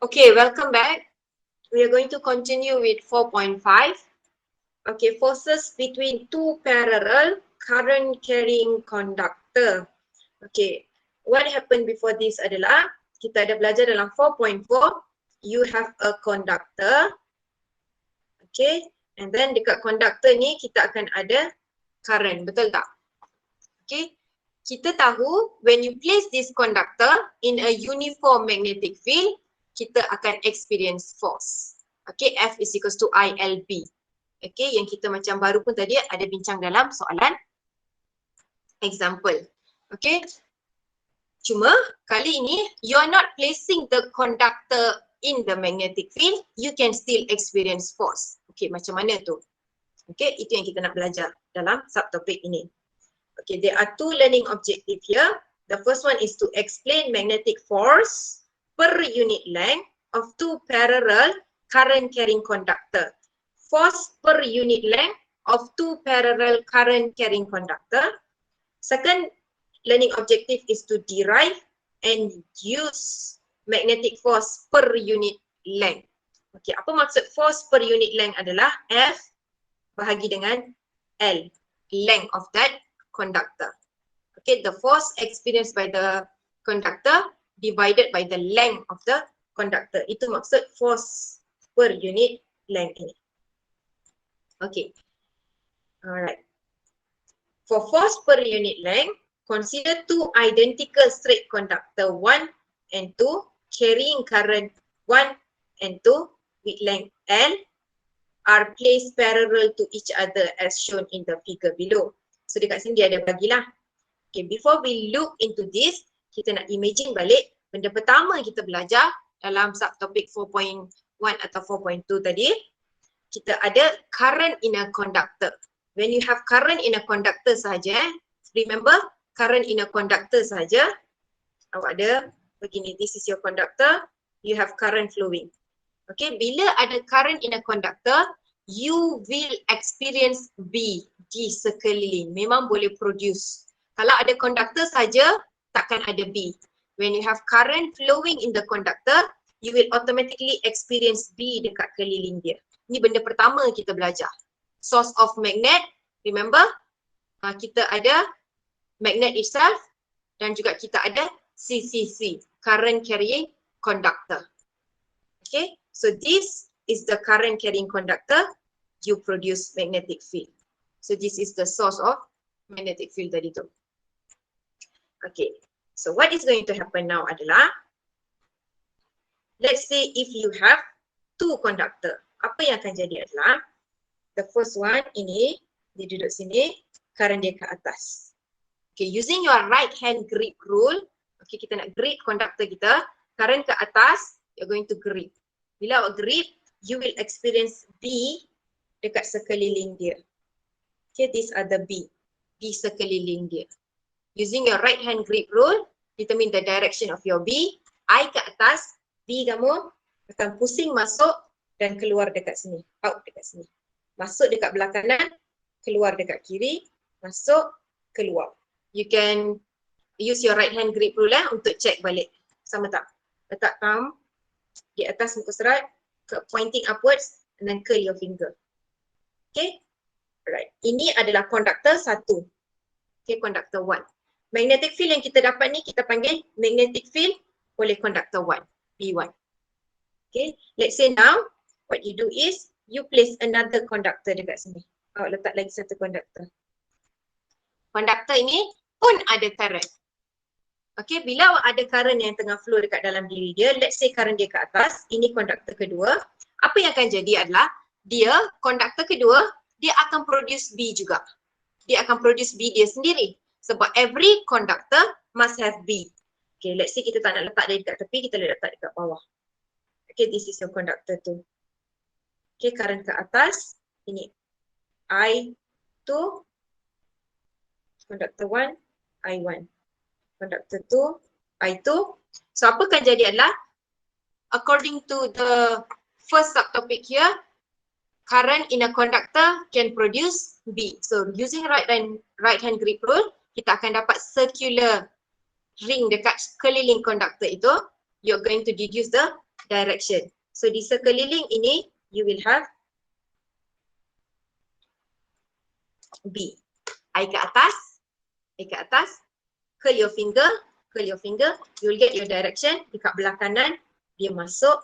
Okay, welcome back. We are going to continue with 4.5. Okay, forces between two parallel current carrying conductor. Okay, what happened before this adalah kita ada belajar dalam 4.4, you have a conductor. Okay, and then dekat conductor ni kita akan ada current, betul tak? Okay, kita tahu when you place this conductor in a uniform magnetic field, kita akan experience force. Okay, F is equals to ILB. Okay, yang kita macam baru pun tadi ada bincang dalam soalan example. Okay, cuma kali ini you are not placing the conductor in the magnetic field, you can still experience force. Okay, macam mana tu? Okay, itu yang kita nak belajar dalam subtopik ini. Okay, there are two learning objective here. The first one is to explain magnetic force per unit length of two parallel current carrying conductor. Force per unit length of two parallel current carrying conductor. Second learning objective is to derive and use magnetic force per unit length. Okay, apa maksud force per unit length adalah F bahagi dengan L, length of that conductor. Okay, the force experienced by the conductor divided by the length of the conductor. Itu maksud force per unit length ini. Okay, alright. For force per unit length, consider two identical straight conductor 1 and 2 carrying current 1 and 2 with length L are placed parallel to each other as shown in the figure below. So dekat sini dia ada bagilah. Okay, before we look into this, kita nak imagine balik benda pertama kita belajar dalam subtopik 4.1 atau 4.2 tadi. Kita ada current in a conductor. When you have current in a conductor sahaja, remember current in a conductor sahaja, awak ada begini, this is your conductor, you have current flowing. Okay, bila ada current in a conductor, you will experience B di sekeliling. Memang boleh produce. Kalau ada conductor saja, takkan ada B. When you have current flowing in the conductor, you will automatically experience B dekat keliling dia. Ini benda pertama kita belajar. Source of magnet, remember? Kita ada magnet itself dan juga kita ada CCC, current carrying conductor. Okay, so this is the current carrying conductor, you produce magnetic field. So this is the source of magnetic field tadi tu. Okay, so what is going to happen now adalah, let's say if you have two conductor, apa yang akan jadi adalah, the first one ini, dia duduk sini, current dia ke atas. Okay, using your right hand grip rule, okay, kita nak grip conductor kita, current ke atas, you're going to grip. Bila awak grip, you will experience B dekat sekeliling dia. Okay, these are the B di sekeliling dia. Using your right hand grip rule, determine the direction of your B. I ke atas, B kamu akan pusing masuk dan keluar dekat sini, out dekat sini. Masuk dekat belah kanan, keluar dekat kiri, masuk, keluar. You can use your right hand grip rule untuk check balik. Sama tak? Letak thumb di atas muka serat, pointing upwards and then curl your finger. Okay? Alright. Ini adalah conductor 1. Okay, conductor 1. Magnetic field yang kita dapat ni kita panggil magnetic field oleh conductor 1, B1. Okay, let's say now what you do is you place another conductor dekat sini. Awak letak lagi satu conductor. Conductor ini pun ada current. Okay, bila awak ada current yang tengah flow dekat dalam diri dia, let's say current dia ke atas, ini conductor kedua. Apa yang akan jadi adalah dia, conductor kedua, dia akan produce B juga. Dia akan produce B dia sendiri. Sebab every conductor must have B. Okay, let's say kita tak nak letak dia dekat tepi, kita letak dekat bawah. Okay, this is your conductor 2. Okay, current ke atas, ini I2, conductor 1, I1. Conductor 2, I2. So apa akan jadi adalah, according to the first subtopic here, current in a conductor can produce B. So using right hand grip rule, kita akan dapat circular ring dekat keliling conductor itu. You're going to deduce the direction. So di sekeliling ini, you will have B. I ke atas, curl your finger, you will get your direction. Dekat belah kanan, dia masuk.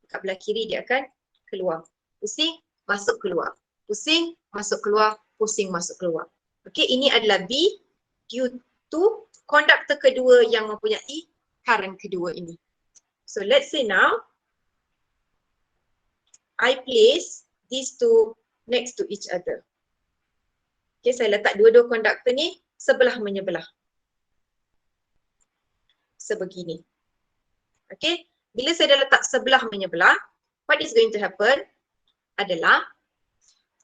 Dekat belah kiri, dia akan keluar. Pusing, masuk, keluar. Pusing, masuk, keluar. Pusing, masuk, keluar. Okay, ini adalah B due to konduktor kedua yang mempunyai current kedua ini. So let's say now, I place these two next to each other. Okay, saya letak dua-dua konduktor ni sebelah menyebelah. Sebegini. Okay, bila saya dah letak sebelah menyebelah, what is going to happen adalah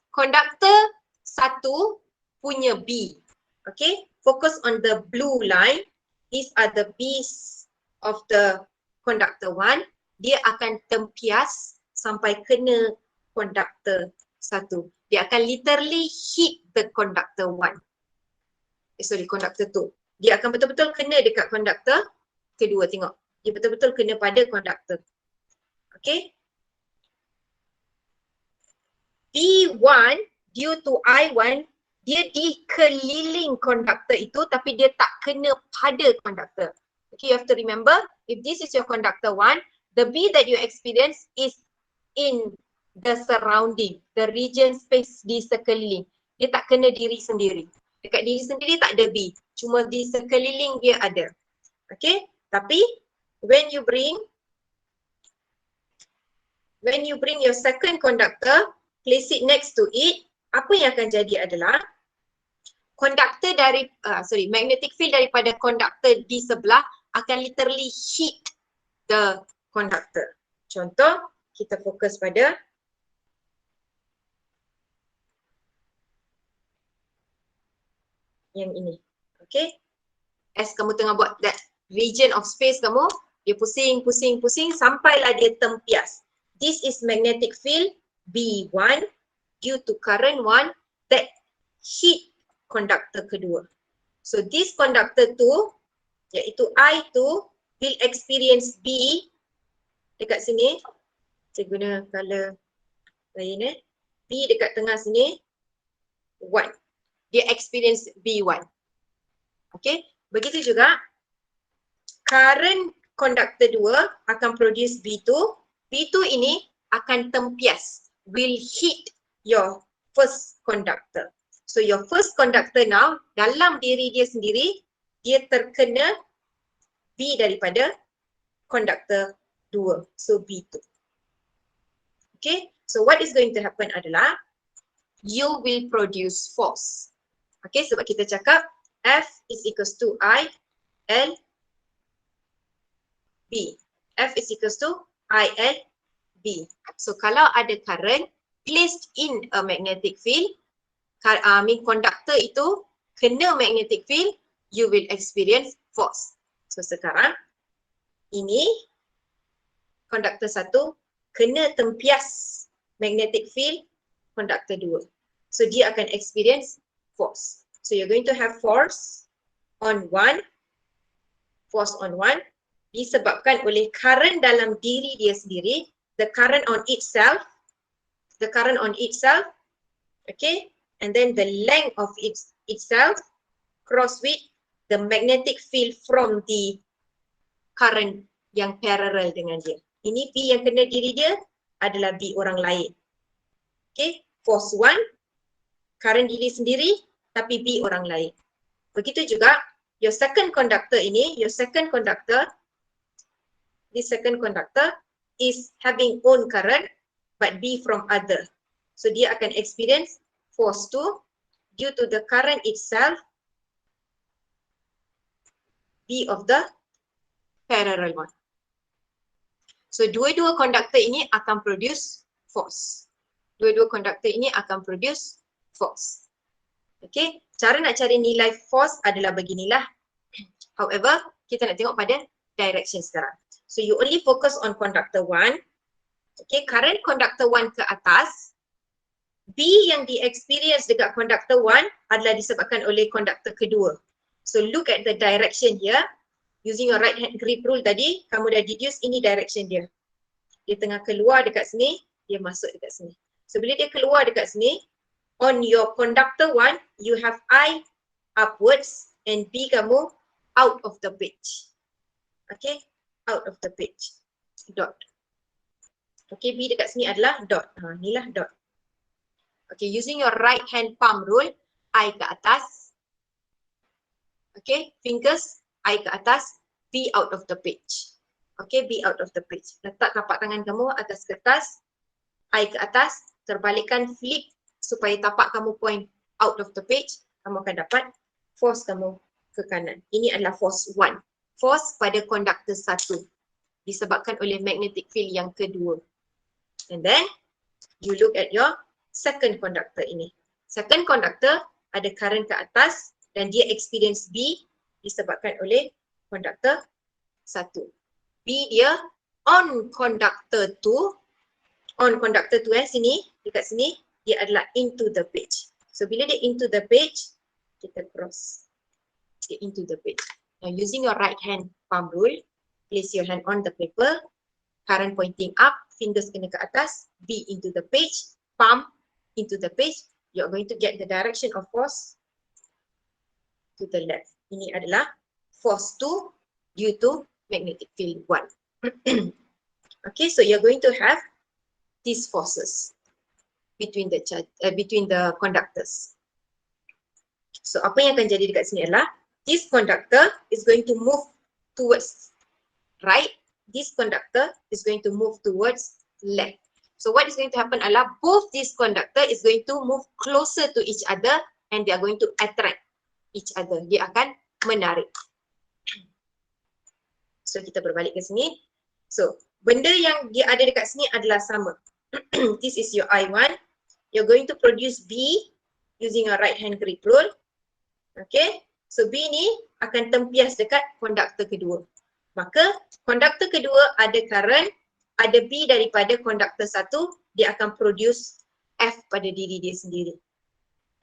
konduktor satu punya B. Okay, focus on the blue line. These are the B's of the konduktor 1. Dia akan tempias sampai kena konduktor 1. Dia akan literally hit the konduktor 1. Konduktor 2. Dia akan betul-betul kena dekat konduktor kedua. Tengok. Dia betul-betul kena pada konduktor. Okay. B1 due to I1, dia dikeliling konduktor itu tapi dia tak kena pada konduktor. Okay, you have to remember, if this is your conductor 1, the B that you experience is in the surrounding, the region space di sekeliling. Dia tak kena diri sendiri. Dekat diri sendiri tak ada B, cuma di sekeliling dia ada. Okay, tapi when you bring your second conductor, place it next to it, apa yang akan jadi adalah konduktor dari magnetic field daripada konduktor di sebelah akan literally hit the conductor. Contoh, kita fokus pada yang ini. Okay, as kamu tengah buat that region of space kamu, dia pusing sampailah dia tempias. This is magnetic field B1 due to current 1 that hit konduktor kedua. So this konduktor 2 iaitu I2 will experience B dekat sini. Saya guna color lain B dekat tengah sini 1. Dia experience B1. Okay, begitu juga current konduktor 2 akan produce B2. B2 ini akan tempias, will hit your first conductor. So your first conductor now, dalam diri dia sendiri, dia terkena B daripada konduktor 2. So B2. Okay, so what is going to happen adalah you will produce force. Okay, sebab kita cakap F is equals to I L B. F is equals to I L B. So kalau ada current placed in a magnetic field, konduktor itu kena magnetic field, you will experience force. So sekarang ini konduktor 1 kena tempias magnetic field konduktor 2. So dia akan experience force. So you're going to have force on 1 disebabkan oleh current dalam diri dia sendiri, the current on itself, okay, and then the length of itself cross with the magnetic field from the current yang parallel dengan dia. Ini B yang kena diri dia adalah B orang lain. Okay, force 1, current diri sendiri tapi B orang lain. Begitu juga your second conductor ini, this second conductor is having own current but B from other. So dia akan experience force 2 due to the current itself, B of the parallel one. So dua-dua konduktor ini akan produce force. Okay, cara nak cari nilai force adalah beginilah. However, kita nak tengok pada direction sekarang. So you only focus on conductor 1. Okay, current conductor 1 ke atas, B yang di-experience dekat conductor 1 adalah disebabkan oleh conductor kedua. So look at the direction here. Using your right hand grip rule tadi, kamu dah deduce ini direction dia. dia tengah keluar dekat sini, dia masuk dekat sini. So bila dia keluar dekat sini, on your conductor 1, you have I upwards and B kamu out of the page. Okay, out of the page. Dot. Okay, B dekat sini adalah dot. Inilah dot. Okay, using your right hand palm rule, I ke atas. Okay, fingers, I ke atas, B out of the page. Okay, B out of the page. Letak tapak tangan kamu atas kertas, I ke atas, terbalikkan flip supaya tapak kamu point out of the page, kamu akan dapat force kamu ke kanan. Ini adalah force 1. Force pada conductor 1 disebabkan oleh magnetic field yang kedua. And then you look at your second conductor ini. Second conductor ada current ke atas dan dia experience B disebabkan oleh conductor 1. B dia on conductor 2. On conductor 2 sini, dekat sini dia adalah into the page. So bila dia into the page, kita cross. Dia into the page. Now using your right hand palm rule, place your hand on the paper, current pointing up, fingers kena ke atas, B into the page, palm into the page, you're going to get the direction of force to the left. Ini adalah force 2 due to magnetic field 1. Okay, so you're going to have these forces between the conductors. So apa yang akan jadi dekat sini adalah this conductor is going to move towards right, this conductor is going to move towards left. So what is going to happen adalah both this conductor is going to move closer to each other and they are going to attract each other. Dia akan menarik. So kita berbalik ke sini. So benda yang dia ada dekat sini adalah sama. This is your I1. You're going to produce B using a right hand grip rule. Okay. So B ni akan tempias dekat konduktor kedua. Maka konduktor kedua ada current, ada B daripada konduktor 1, dia akan produce F pada diri dia sendiri.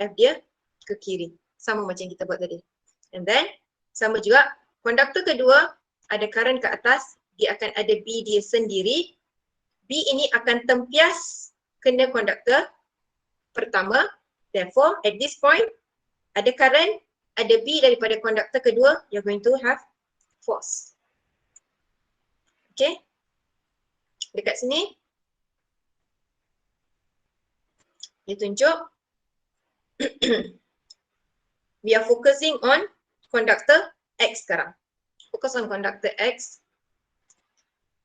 F dia ke kiri. Sama macam kita buat tadi. And then sama juga konduktor kedua ada current ke atas, dia akan ada B dia sendiri. B ini akan tempias kena konduktor pertama. Therefore, at this point, ada current, ada B daripada konduktor kedua, you're going to have force. Okay. Dekat sini, dia tunjuk, we are focusing on konduktor X sekarang. Focus on konduktor X.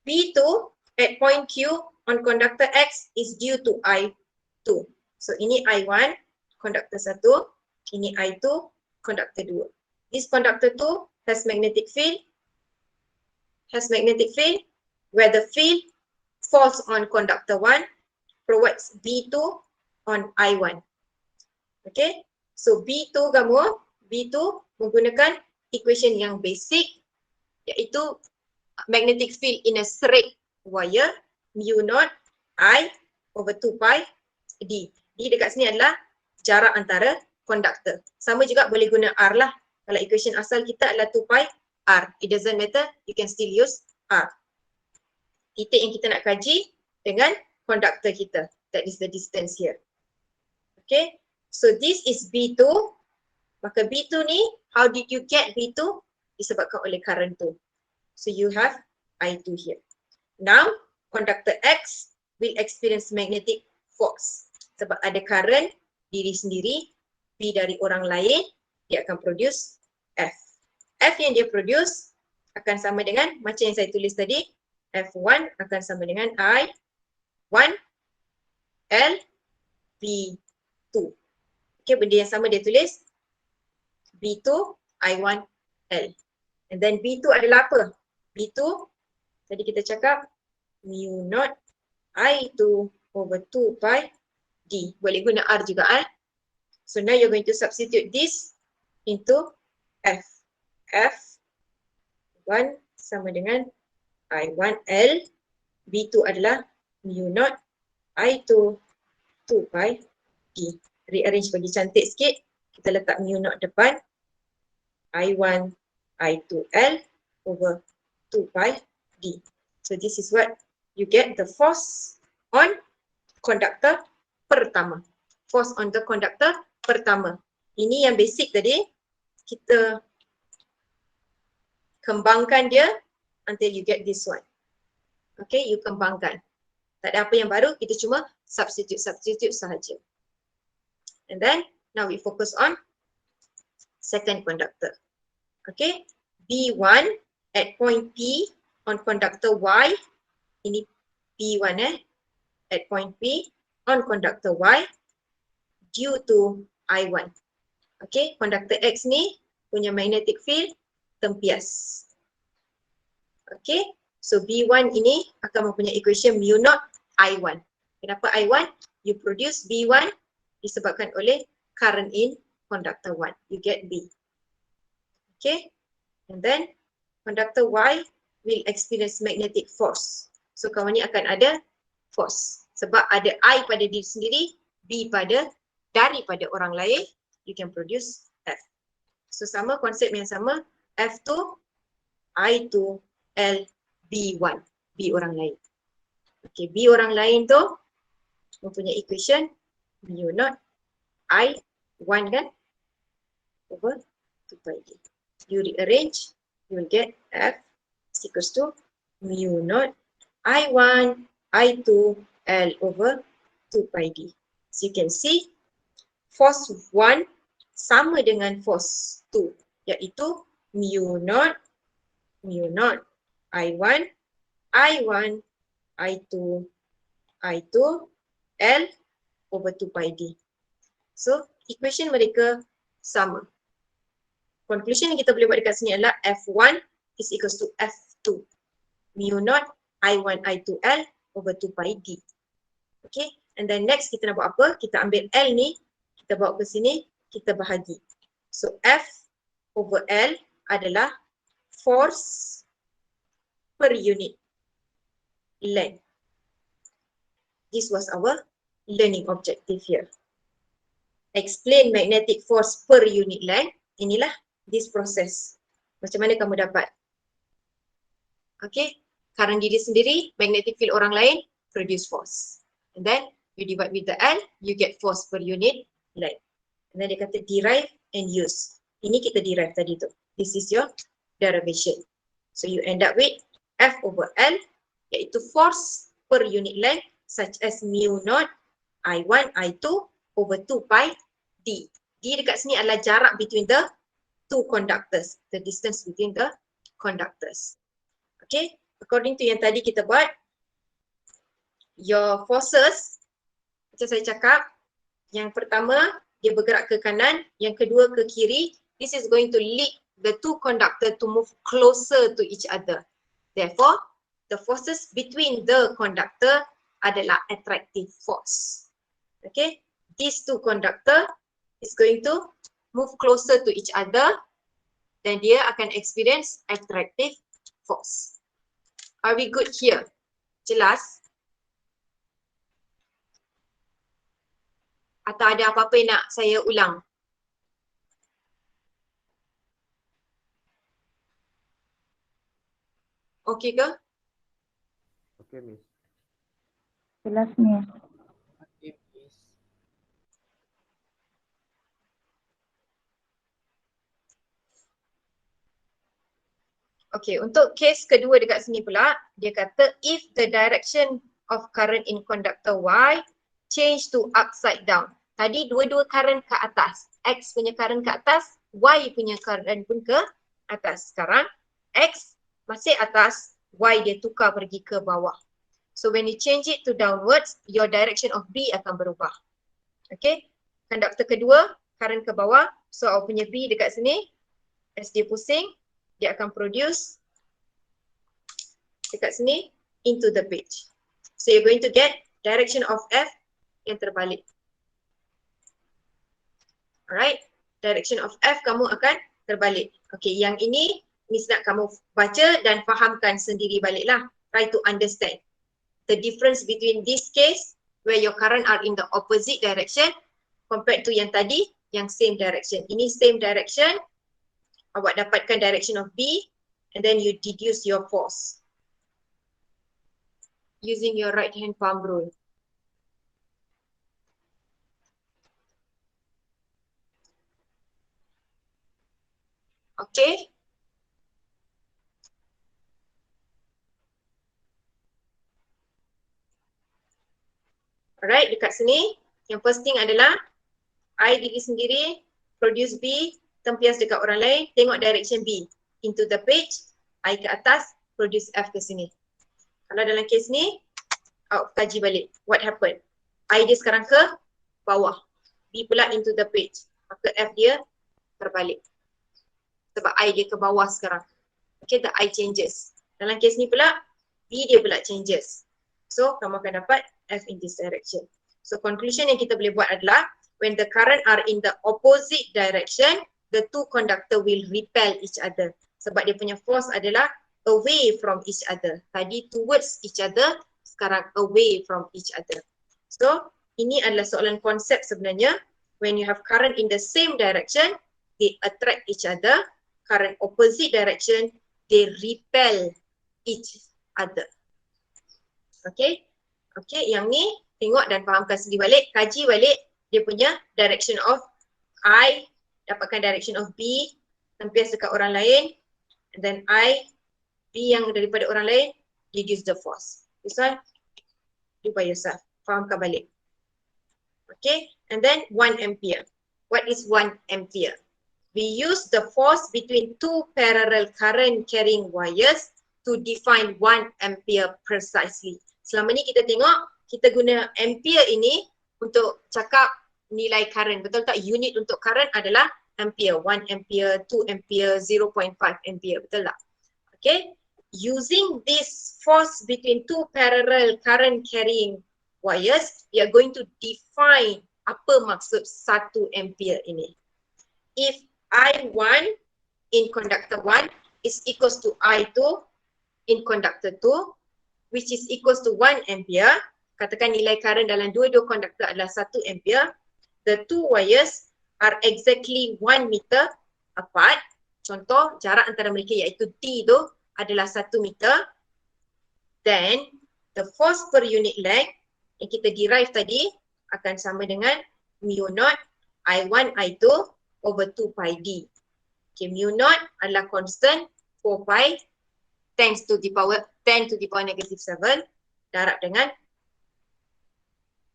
B2 at point Q on conductor X is due to I2. So ini I1, conductor 1, ini I2, conductor 2. This conductor 2 has magnetic field, where the field falls on conductor 1, provides B2 on I1. Okay, so B2 kamu, B2 menggunakan equation yang basic, iaitu magnetic field in a straight wire, mu naught I over 2 pi D. D dekat sini adalah jarak antara konduktor. Sama juga boleh guna R lah. Kalau equation asal kita adalah 2 pi R. It doesn't matter, you can still use R. Titik yang kita nak kaji dengan konduktor kita. That is the distance here. Okay, so this is B2. Maka B2 ni, how did you get B2? Disebabkan oleh current 2. So you have I2 here. Now, conductor X will experience magnetic force. Sebab ada current diri sendiri, B dari orang lain, dia akan produce F. F yang dia produce akan sama dengan macam yang saya tulis tadi, F1 akan sama dengan I1 L B2. Okay, benda yang sama dia tulis B2 I1 L. And then B2 adalah apa? B2 tadi kita cakap mu naught I2 over 2 pi D. Boleh guna R juga So now you're going to substitute this into F. F1 sama dengan I1L. B2 adalah mu naught I2 2 pi D. Rearrange bagi cantik sikit. Kita letak mu naught depan. I1 I2L over 2 pi D. So this is what you get the force on conductor pertama. Force on the conductor pertama. Ini yang basic tadi. Kita kembangkan dia until you get this one. Okay, you kembangkan. Tak ada apa yang baru, kita cuma substitute sahaja. And then, now we focus on second conductor. Okay, B1 at point P on conductor Y. Ini P1 at point P on conductor Y due to I1. Okay, conductor X ni punya magnetic field tempias. Okay, so B1 ini akan mempunyai equation mu naught I1. Kenapa I1? You produce B1 disebabkan oleh current in conductor 1. You get B. Okay, and then conductor Y will experience magnetic force. So kawan ni akan ada force. Sebab ada I pada diri sendiri, B daripada orang lain, you can produce F. So sama konsep yang sama, F2, I2, L, B1. B orang lain. Okay, B orang lain tu mempunyai equation mu naught I1 kan over 2 pi D. You rearrange, you will get F is equals to mu naught I1, I2, L over 2 pi D. So you can see force 1 sama dengan force 2 iaitu mu naught I1, I2, L over 2 pi D. So, equation mereka sama. Conclusion yang kita boleh buat dekat sini adalah F1 is equals to F2. Mu naught I1, I2, L over 2 pi D. Okay, and then next kita nak buat apa? Kita ambil L ni, kita bawa ke sini, kita bahagi. So, F over L adalah force per unit length. This was our learning objective here. Explain magnetic force per unit length. Inilah this process. Macam mana kamu dapat? Okay, current diri sendiri, magnetic field orang lain, produce force. And then you divide with the L, you get force per unit length. And then dia kata derive and use. Ini kita derive tadi tu. This is your derivation. So you end up with F over L, iaitu force per unit length such as mu naught I1, I2 over 2 pi D. D dekat sini adalah jarak between the two conductors, the distance between the conductors. Okay, according to yang tadi kita buat, your forces, macam saya cakap, yang pertama dia bergerak ke kanan, yang kedua ke kiri. This is going to lead the two conductors to move closer to each other. Therefore, the forces between the conductor adalah attractive force. Okay, these two conductor is going to move closer to each other, dan dia akan experience attractive force. Are we good here? Jelas? Atau ada apa-apa yang nak saya ulang? Okey ke? Okey, Miss. Jelas, Miss. Okey, Miss. Okey, untuk case kedua dekat sini pula, dia kata if the direction of current in conductor Y change to upside down. Tadi dua-dua current ke atas. X punya current ke atas, Y punya current pun ke atas. Sekarang X masih atas, Y dia tukar pergi ke bawah. So when you change it to downwards, your direction of B akan berubah. Okay, conductor kedua, current ke bawah. So awak punya B dekat sini, as dia pusing, dia akan produce dekat sini into the page. So you're going to get direction of F yang terbalik. Alright, direction of F kamu akan terbalik. Okay, yang ini Miss nak kamu baca dan fahamkan sendiri baliklah. Try to understand the difference between this case where your current are in the opposite direction compared to yang tadi yang same direction. Ini same direction, awak dapatkan direction of B and then you deduce your force. using your right hand palm rule. Okay. Alright, dekat sini, yang first thing adalah I diri sendiri, produce B, tempias dekat orang lain, tengok direction B. Into the page, I ke atas, produce F ke sini. Kalau dalam kes ni, kaji balik. What happened? I dia sekarang ke bawah. B pula into the page. Maka F dia terbalik. Sebab I dia ke bawah sekarang. Okay, the I changes. Dalam kes ni pula, B dia pula changes. So, kamu akan dapat F in this direction. So, conclusion yang kita boleh buat adalah when the current are in the opposite direction, the two conductor will repel each other. Sebab dia punya force adalah away from each other. Tadi towards each other, sekarang away from each other. So, ini adalah soalan konsep sebenarnya. When you have current in the same direction, they attract each other. Current opposite direction, they repel each other. Okay? Okay, yang ni tengok dan fahamkan sendiri balik, kaji balik dia punya direction of I, dapatkan direction of B, tempias dekat orang lain, and then I, B yang daripada orang lain, reduce the force. This one, do by yourself. Fahamkan balik. Okay, and then 1 ampere. What is 1 ampere? We use the force between two parallel current carrying wires to define 1 ampere precisely. Selama ni kita tengok, kita guna ampere ini untuk cakap nilai current. Betul tak? Unit untuk current adalah ampere. 1 ampere, 2 ampere, 0.5 ampere. Betul tak? Okay. Using this force between two parallel current carrying wires, we are going to define apa maksud 1 ampere ini. If I1 in conductor 1 is equals to I2 in conductor 2, which is equals to 1 ampere, katakan nilai current dalam dua-dua conductor adalah 1 ampere, the two wires are exactly 1 meter apart. Contoh, jarak antara mereka iaitu T tu adalah 1 meter. Then, the force per unit length yang kita derive tadi akan sama dengan mu naught I1, I2 over 2 pi D. Okay, mu naught adalah constant 4 pi 10 to the power negative 7 darab dengan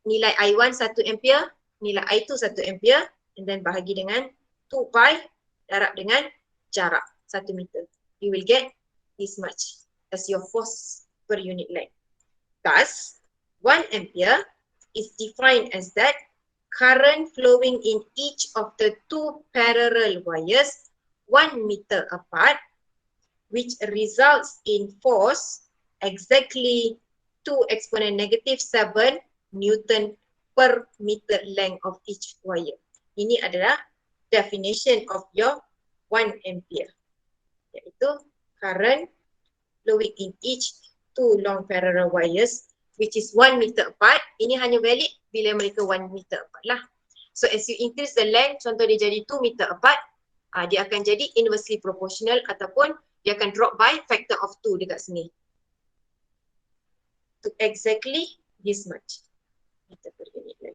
nilai I1 1 ampere, nilai I2 1 ampere, and then bahagi dengan 2 pi darab dengan jarak 1 meter. You will get this much as your force per unit length. Thus, 1 ampere is defined as that current flowing in each of the two parallel wires 1 meter apart, which results in force exactly 2 exponent negative 7 Newton per meter length of each wire. Ini adalah definition of your 1 ampere. Iaitu current flowing in each two long parallel wires which is 1 meter apart. Ini hanya valid bila mereka 1 meter apart lah. So as you increase the length, contoh dia jadi 2 meter apart, dia akan jadi inversely proportional ataupun dia akan drop by factor of 2 dekat sini. To exactly this much.